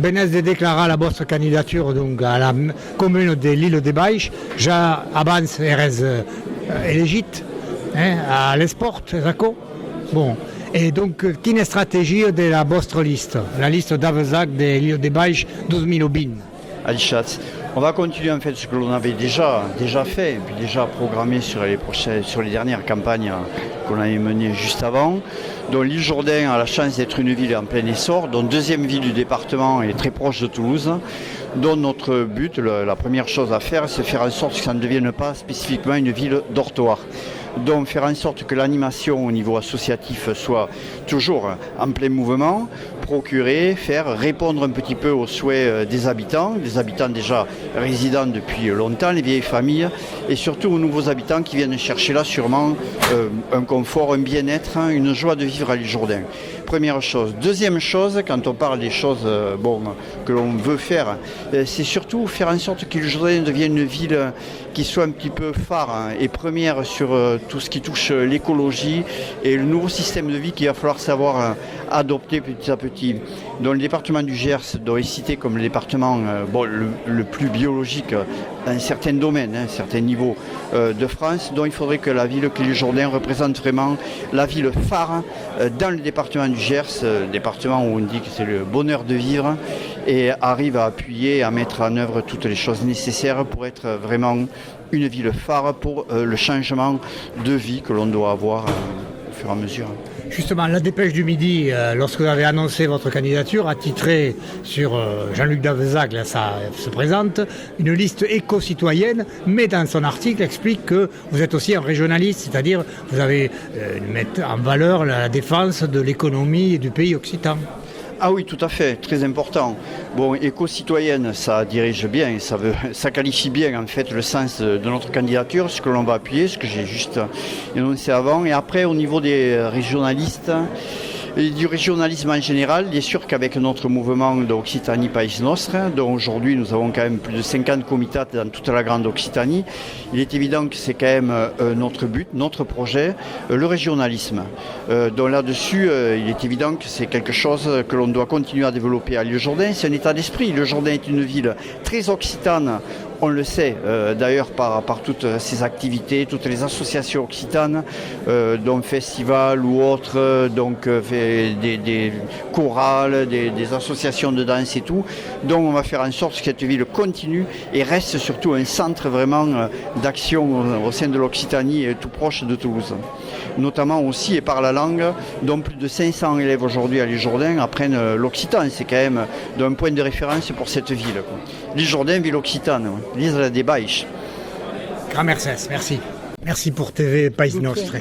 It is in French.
benez de declarar la vostra candidature donc, à la commune de l'île de Baix. Ja abans eres elegit à l'Esport, d'accord? Bon. Et donc, quelle stratégie de la vostra liste, la liste d'Avezac de l'île de Baix 2020? Alichat. On va continuer en fait ce que l'on avait déjà fait, et puis déjà programmé sur les dernières campagnes qu'on avait menées juste avant. Donc l'île Jourdain a la chance d'être une ville en plein essor, dont deuxième ville du département est très proche de Toulouse. Donc notre but, la première chose à faire, c'est faire en sorte que ça ne devienne pas spécifiquement une ville dortoir. Donc faire en sorte que l'animation au niveau associatif soit toujours en plein mouvement, procurer, répondre un petit peu aux souhaits des habitants déjà résidents depuis longtemps, les vieilles familles, et surtout aux nouveaux habitants qui viennent chercher là sûrement un confort, un bien-être, une joie de vivre à l'île Jourdain. Première chose. Deuxième chose, quand on parle des choses que l'on veut faire, c'est surtout faire en sorte que l'île Jourdain devienne une ville qui soit un petit peu phare et première sur tout ce qui touche l'écologie et le nouveau système de vie qu'il va falloir savoir adopter petit à petit. Donc le département du Gers doit être cité comme le département le plus biologique dans certains domaines, certains niveaux de France. Donc il faudrait que la ville, que l'île Jourdain représente vraiment la ville phare dans le département du Gers, département où on dit que c'est le bonheur de vivre, et arrive à appuyer, à mettre en œuvre toutes les choses nécessaires pour être vraiment une ville phare pour le changement de vie que l'on doit avoir au fur et à mesure. Justement, la Dépêche du Midi, lorsque vous avez annoncé votre candidature, a titré sur Jean-Luc Davezac, là ça se présente, une liste éco-citoyenne, mais dans son article explique que vous êtes aussi un régionaliste, c'est-à-dire vous avez mettre en valeur la défense de l'économie et du pays occitan. Ah oui, tout à fait, très important. Bon, éco-citoyenne, ça dirige bien, ça qualifie bien en fait le sens de notre candidature, ce que l'on va appuyer, ce que j'ai juste énoncé avant. Et après, au niveau des régionalistes et du régionalisme en général, il est sûr qu'avec notre mouvement d'Occitanie Pays Nostre, dont aujourd'hui nous avons quand même plus de 50 comitats dans toute la grande Occitanie, il est évident que c'est quand même notre but, notre projet, le régionalisme. Donc là-dessus, il est évident que c'est quelque chose que l'on doit continuer à développer à l'île Jourdain. C'est un état d'esprit. L'île Jourdain est une ville très occitane. On le sait d'ailleurs par toutes ces activités, toutes les associations occitanes, dont festivals ou autres, donc des chorales, des associations de danse et tout. Donc on va faire en sorte que cette ville continue et reste surtout un centre vraiment d'action au sein de l'Occitanie, tout proche de Toulouse. Notamment aussi et par la langue, dont plus de 500 élèves aujourd'hui à l'île Jourdain apprennent l'occitan. C'est quand même un point de référence pour cette ville. L'île Jourdain, ville occitane, l'île des Baix. Grand merci. Merci pour TV Pays Nostre.